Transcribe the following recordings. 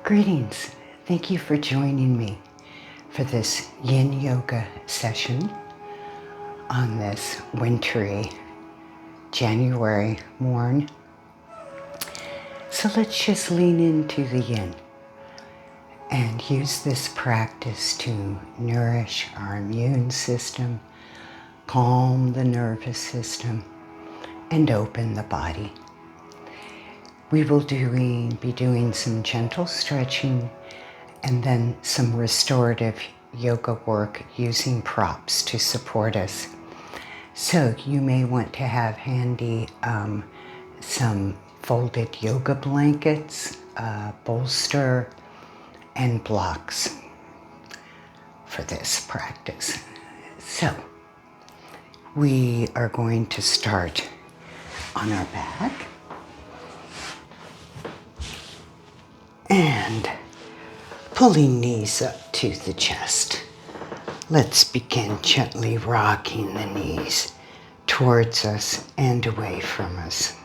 Greetings. Thank you for joining me for this Yin Yoga session on this wintry January morn. So let's just lean into the Yin and use this practice to nourish our immune system, calm the nervous system, and open the body. We will be doing some gentle stretching and then some restorative yoga work using props to support us. So you may want to have handy some folded yoga blankets, bolster, and blocks for this practice. So we are going to start on our back and pulling knees up to the chest. Let's begin gently rocking the knees towards us and away from us.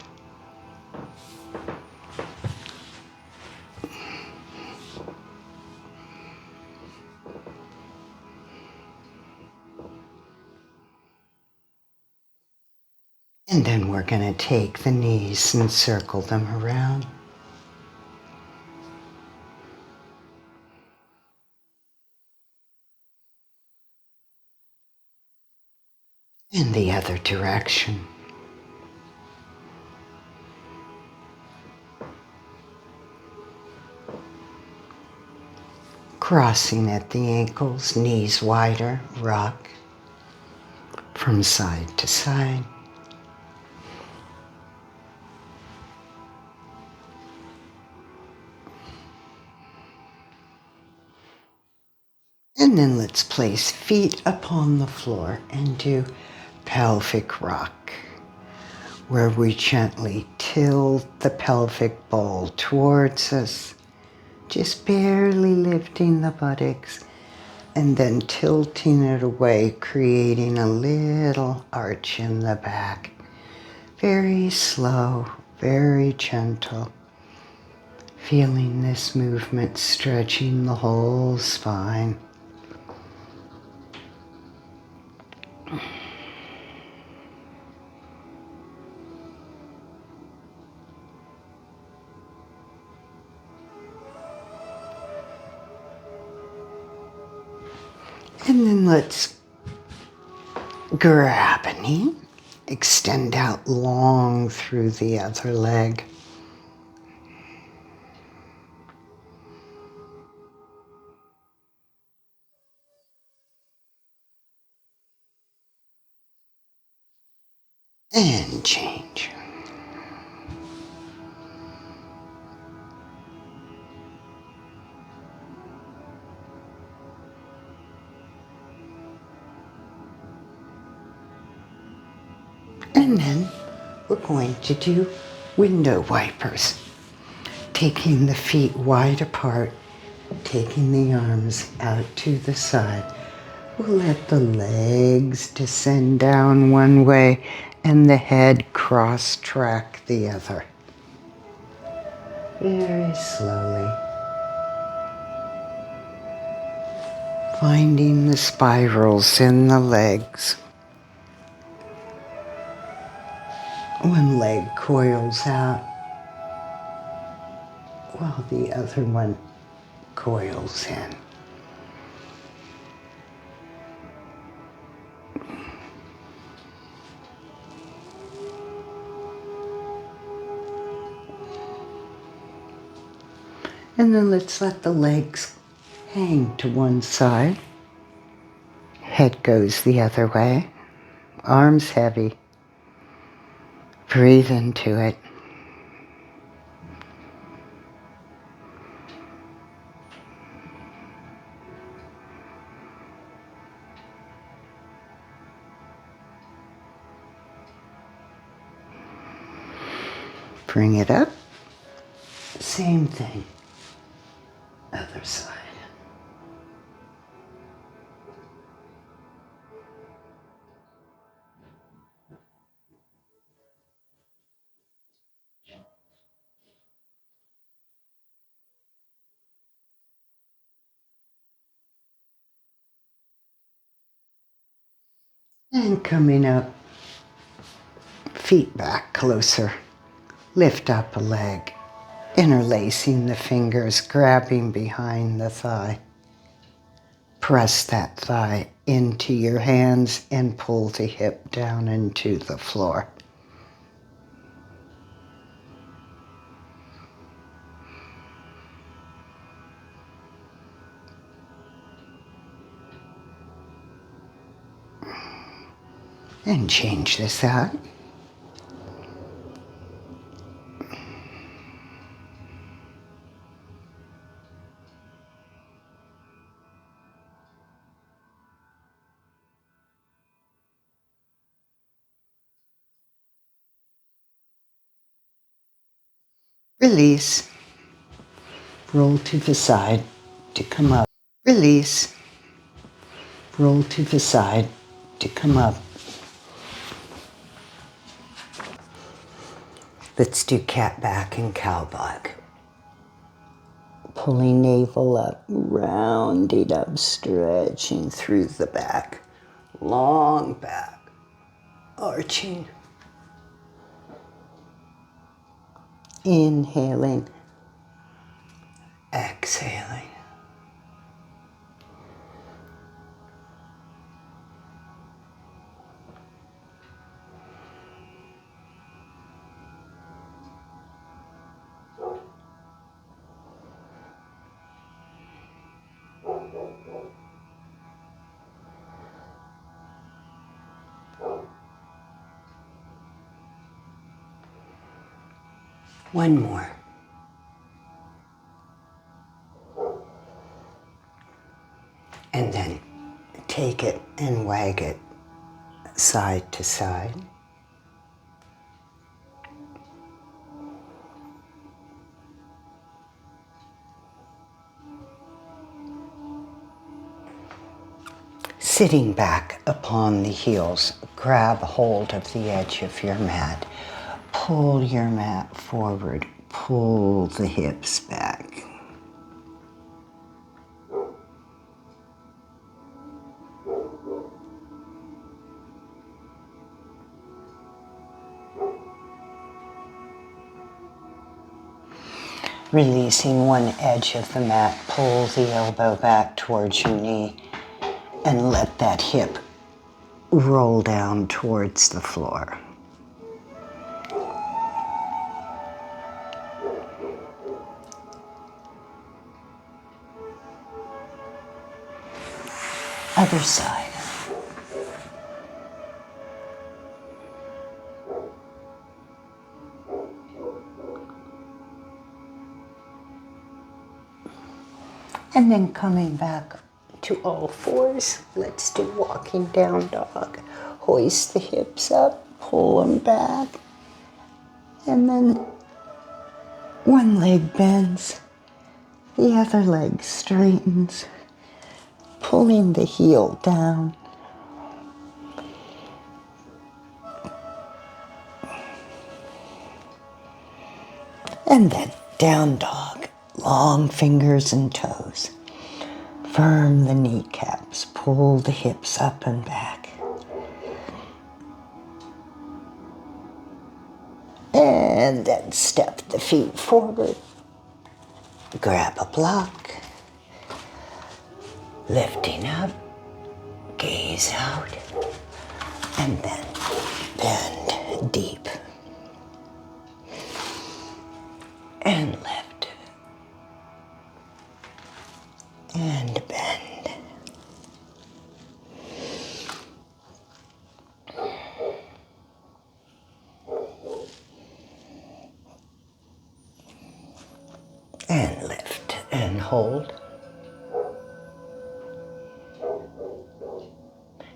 And then we're going to take the knees and circle them around. In the other direction. Crossing at the ankles, knees wider, rock from side to side. And then let's place feet upon the floor and do pelvic rock, where we gently tilt the pelvic bowl towards us, just barely lifting the buttocks and then tilting it away, creating a little arch in the back. Very slow, very gentle. Feeling this movement stretching the whole spine. And then let's grab a knee, extend out long through the other leg. And change. And then we're going to do window wipers. Taking the feet wide apart, taking the arms out to the side. We'll let the legs descend down one way and the head cross-track the other. Very slowly. Finding the spirals in the legs. One leg coils out while the other one coils in. And then let's let the legs hang to one side. Head goes the other way. Arms heavy. Breathe into it. Bring it up. Same thing. Other side. And coming up, feet back closer. Lift up a leg, interlacing the fingers, grabbing behind the thigh. Press that thigh into your hands and pull the hip down into the floor. And change this out. Release. Roll to the side to come up. Release. Roll to the side to come up. Let's do cat back and cow back. Pulling navel up, rounding up, stretching through the back. Long back, arching. Inhaling, exhaling. One more. And then take it and wag it side to side. Sitting back upon the heels, grab hold of the edge of your mat. Pull your mat forward. Pull the hips back. Releasing one edge of the mat, pull the elbow back towards your knee and let that hip roll down towards the floor. Other side. And then coming back to all fours, let's do walking down dog. Hoist the hips up, pull them back, and then one leg bends, the other leg straightens, pulling the heel down. And then down dog, long fingers and toes. Firm the kneecaps, pull the hips up and back. And then step the feet forward. Grab a block. Lifting up, gaze out, and then bend deep. And lift. And bend. And lift and hold.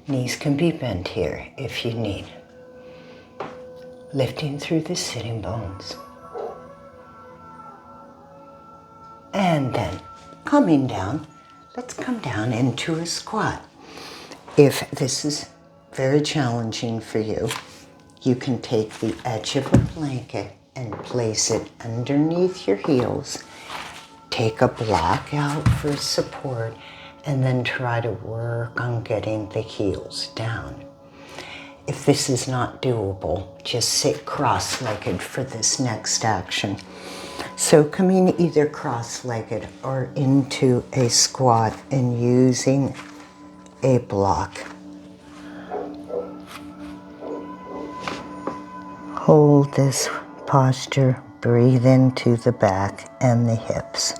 Knees can be bent here if you need. Lifting through the sitting bones. And then coming down, let's come down into a squat. If this is very challenging for you, you can take the edge of a blanket and place it underneath your heels. Take a block out for support and then try to work on getting the heels down. If this is not doable, just sit cross-legged for this next action. So coming either cross-legged or into a squat and using a block. Hold this posture, breathe into the back and the hips.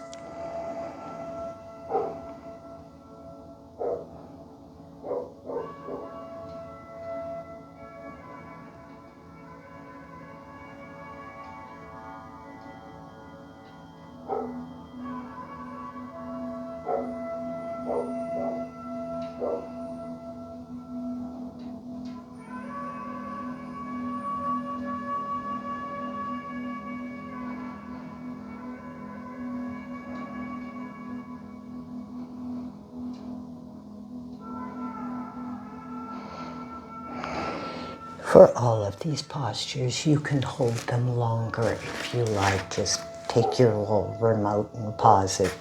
For all of these postures, you can hold them longer if you like. Just take your little remote and pause it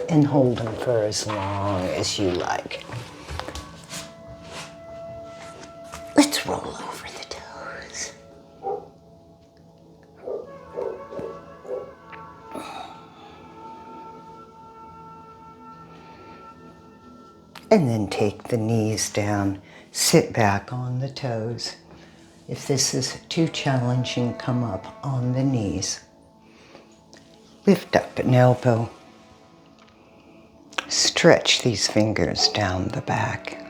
and hold them for as long as you like. Let's roll over the toes. And then take the knees down, sit back on the toes. If this is too challenging, come up on the knees. Lift up an elbow. Stretch these fingers down the back.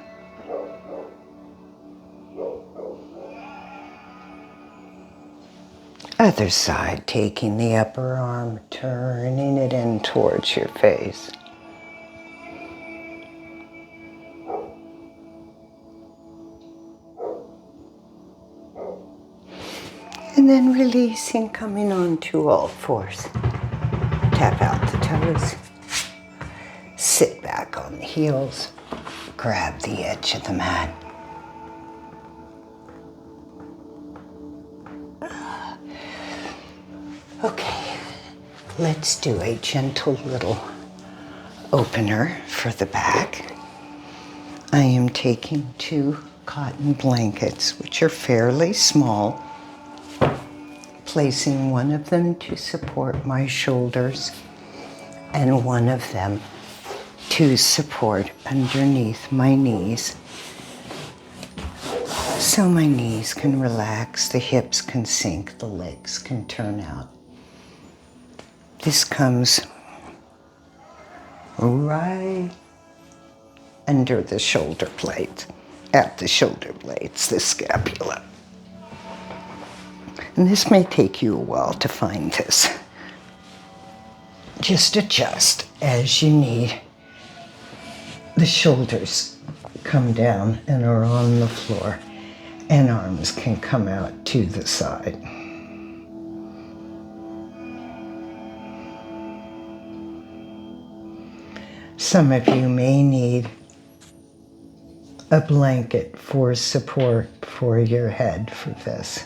Other side, taking the upper arm, turning it in towards your face. And then releasing, coming onto all fours. Tap out the toes. Sit back on the heels. Grab the edge of the mat. Okay, let's do a gentle little opener for the back. I am taking 2 cotton blankets, which are fairly small, placing one of them to support my shoulders and one of them to support underneath my knees. So my knees can relax, the hips can sink, the legs can turn out. This comes right under the shoulder blades, at the shoulder blades, the scapula. And this may take you a while to find this. Just adjust as you need. The shoulders come down and are on the floor, and arms can come out to the side. Some of you may need a blanket for support for your head for this.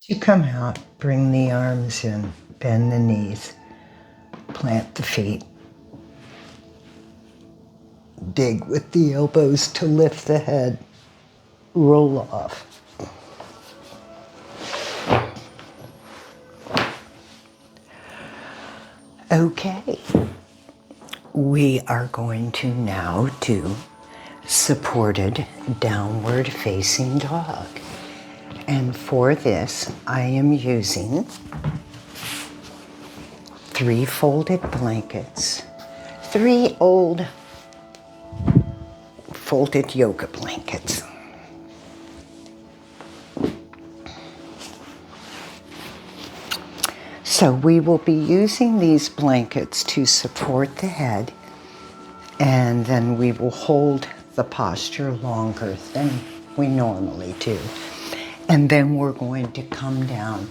To come out, bring the arms in, bend the knees, plant the feet, dig with the elbows to lift the head, roll off. Okay, we are going to now do supported downward facing dog. And for this, I am using 3 folded blankets, 3 old folded yoga blankets. So we will be using these blankets to support the head, and then we will hold the posture longer than we normally do. And then we're going to come down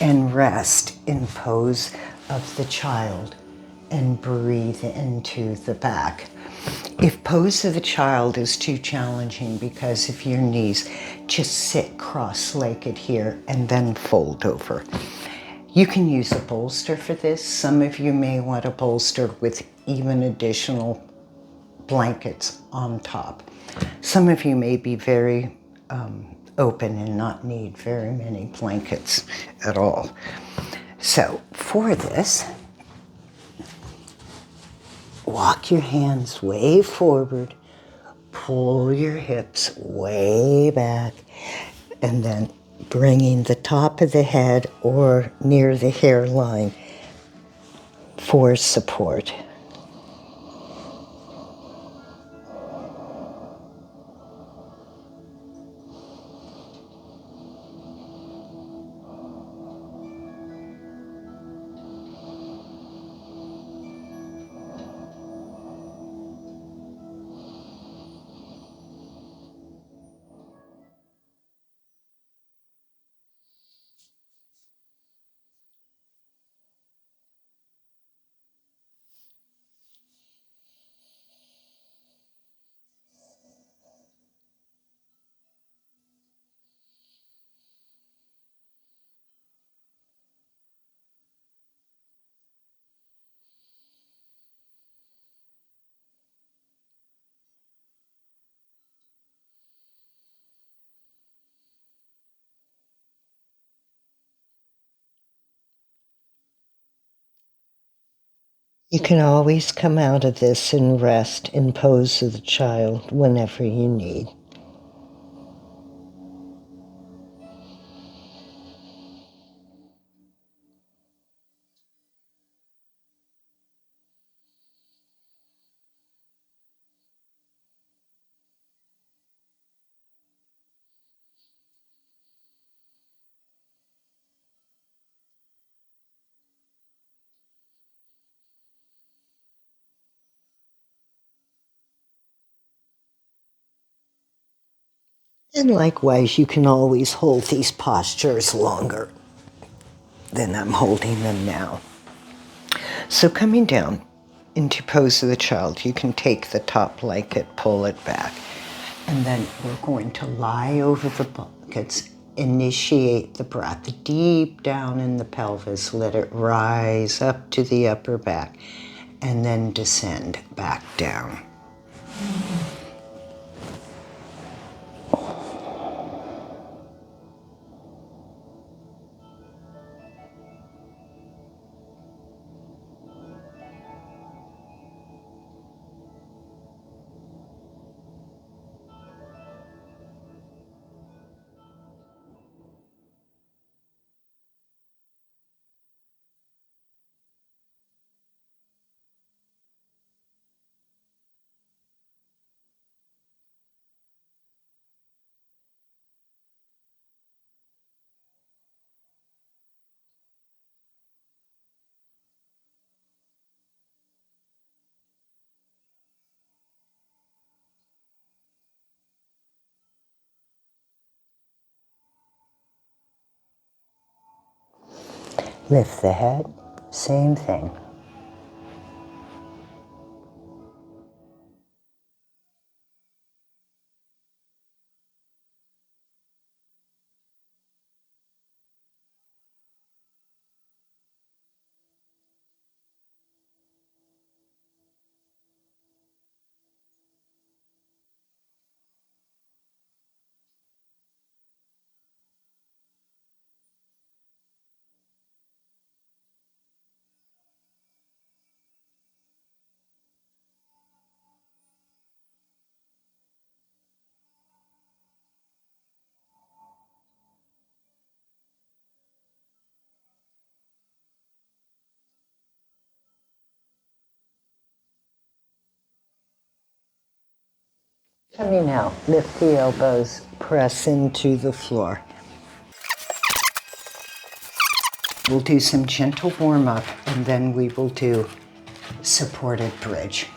and rest in pose of the child and breathe into the back. If pose of the child is too challenging because of your knees, just sit cross-legged here and then fold over. You can use a bolster for this. Some of you may want a bolster with even additional blankets on top. Some of you may be very open and not need very many blankets at all. So for this, walk your hands way forward, pull your hips way back, and then bringing the top of the head or near the hairline for support. You can always come out of this and rest in pose of the child whenever you need. And likewise, you can always hold these postures longer than I'm holding them now. So coming down into pose of the child, you can take the top blanket, pull it back, and then we're going to lie over the blankets, initiate the breath deep down in the pelvis, let it rise up to the upper back, and then descend back down. Lift the head, same thing. Coming out, lift the elbows, press into the floor. We'll do some gentle warm-up and then we will do supported bridge.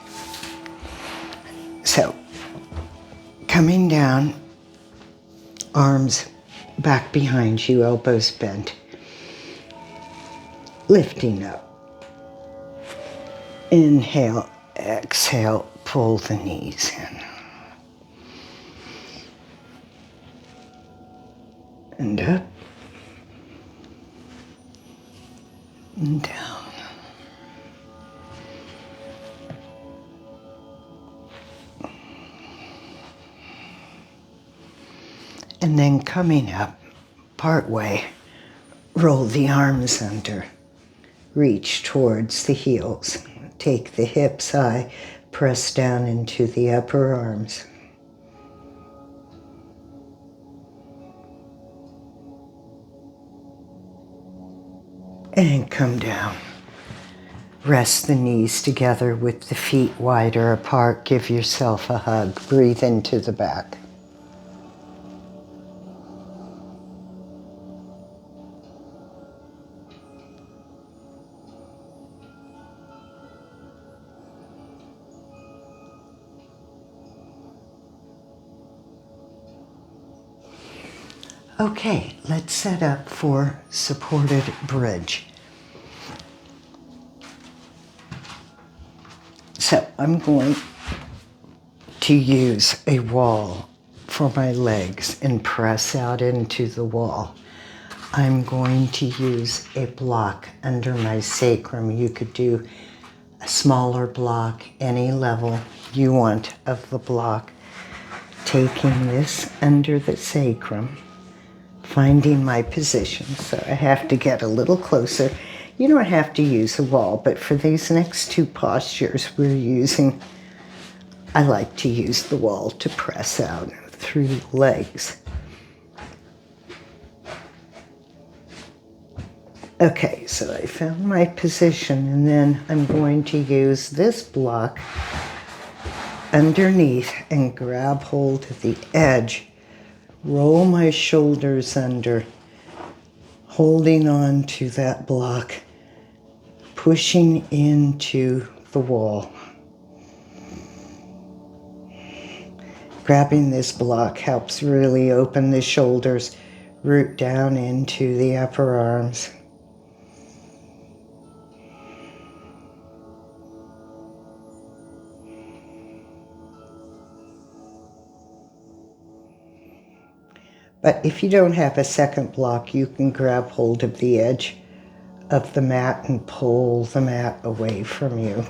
So, coming down, arms back behind you, elbows bent. Lifting up. Inhale, exhale, pull the knees in. And up. And down. And then coming up, part way, roll the arms under. Reach towards the heels. Take the hips high, press down into the upper arms. And come down. Rest the knees together with the feet wider apart. Give yourself a hug. Breathe into the back. Okay, let's set up for supported bridge. So I'm going to use a wall for my legs and press out into the wall. I'm going to use a block under my sacrum. You could do a smaller block, any level you want of the block. Taking this under the sacrum, finding my position. So I have to get a little closer. You don't have to use a wall, but for these next two postures I like to use the wall to press out through the legs. Okay, so I found my position and then I'm going to use this block underneath and grab hold of the edge. Roll my shoulders under, holding on to that block, pushing into the wall. Grabbing this block helps really open the shoulders, root down into the upper arms. But if you don't have a second block, you can grab hold of the edge of the mat and pull the mat away from you.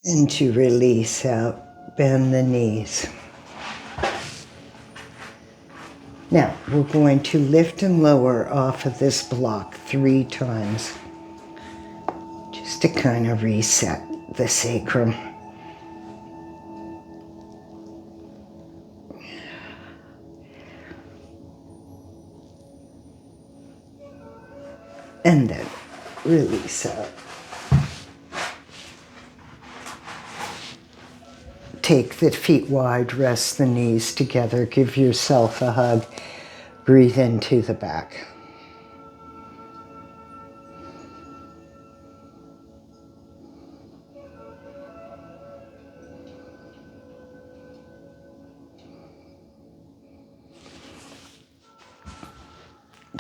And to release out, bend the knees. Now, we're going to lift and lower off of this block 3 times, just to kind of reset the sacrum. And then release out. Take the feet wide, rest the knees together, give yourself a hug, breathe into the back.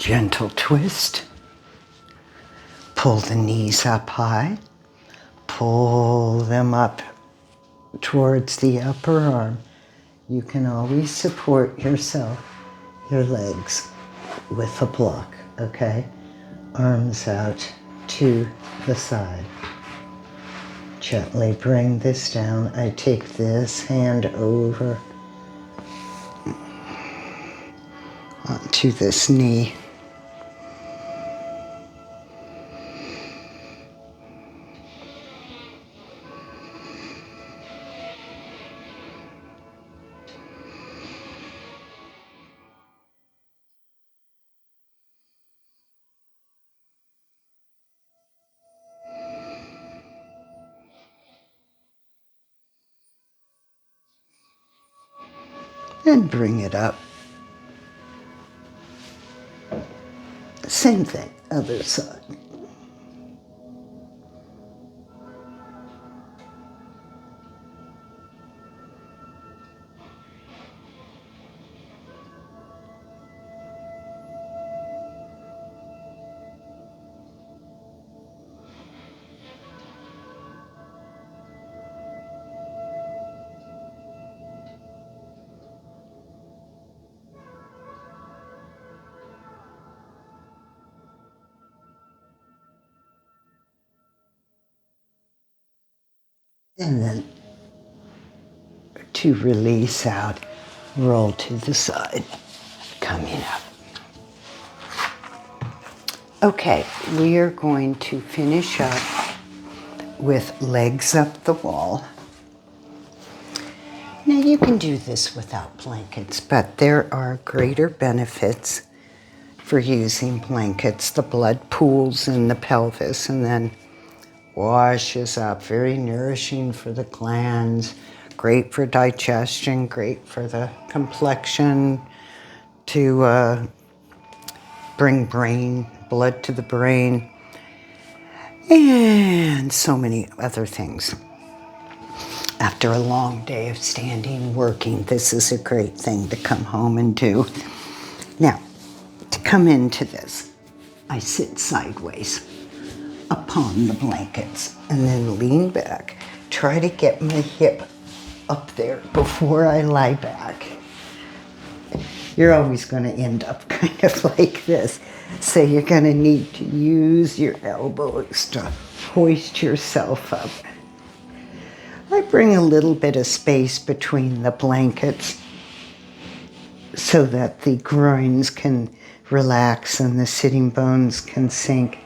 Gentle twist. Pull the knees up high. Pull them up towards the upper arm. You can always support yourself, your legs, with a block, okay? Arms out to the side. Gently bring this down. I take this hand over onto this knee. And bring it up. Same thing, other side. And then to release out, roll to the side, coming up. Okay, we are going to finish up with legs up the wall. Now you can do this without blankets, but there are greater benefits for using blankets. The blood pools in the pelvis and then washes up. Very nourishing for the glands, great for digestion, great for the complexion, to bring blood to the brain, and so many other things. After a long day of standing, working, this is a great thing to come home and do. Now, to come into this, I sit sideways upon the blankets and then lean back. Try to get my hip up there before I lie back. You're always going to end up kind of like this. So you're going to need to use your elbows to hoist yourself up. I bring a little bit of space between the blankets so that the groins can relax and the sitting bones can sink.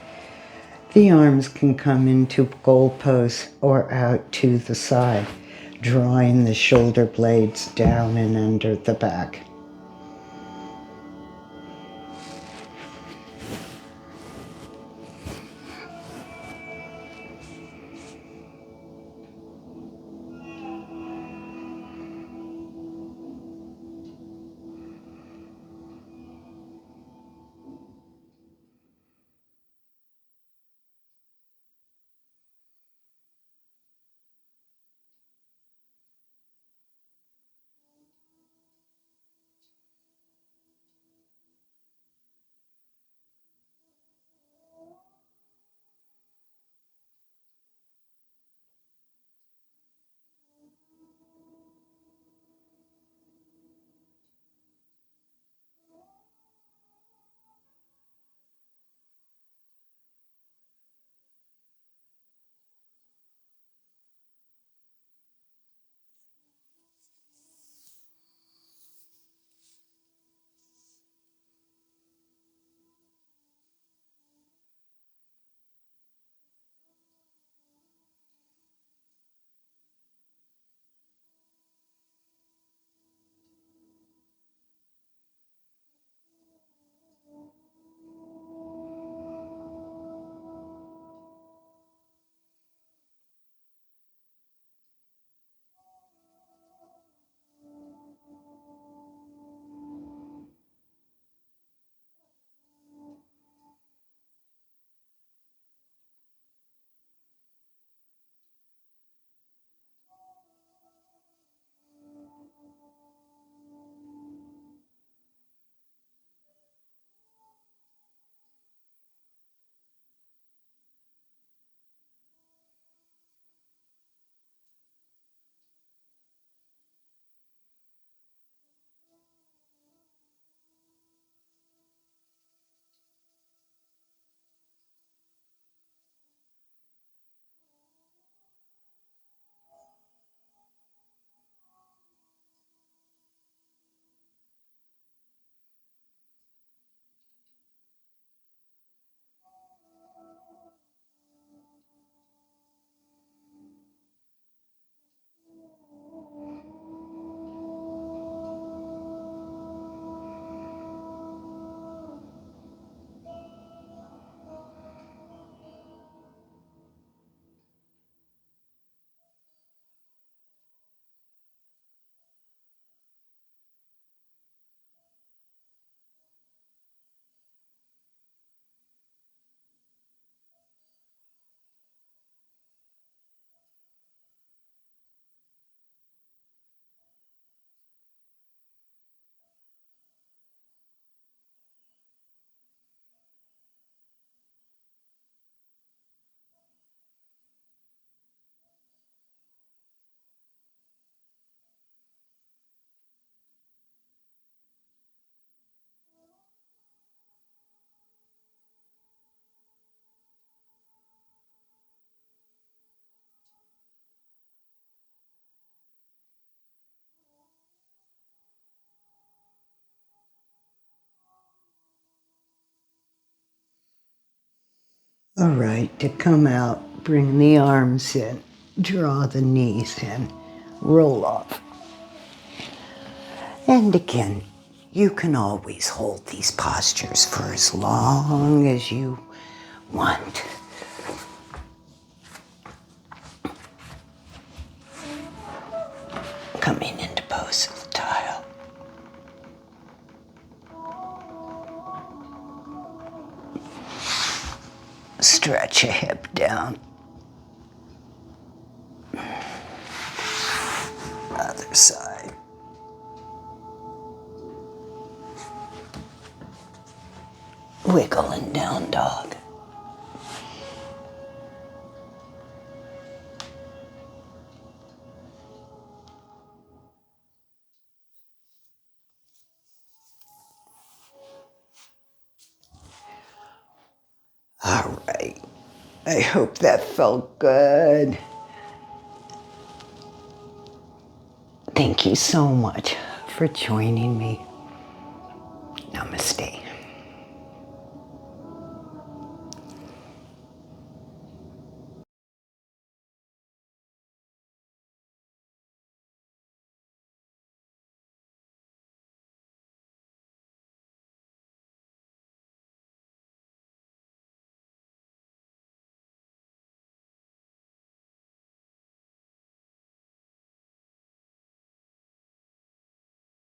The arms can come into goalposts or out to the side, drawing the shoulder blades down and under the back. All right, to come out, bring the arms in, draw the knees in, roll off. And again, you can always hold these postures for as long as you want. Coming into pose of the tile. Stretch a hip down. Other side. Wiggle in down dog. All right. I hope that felt good. Thank you so much for joining me. Namaste.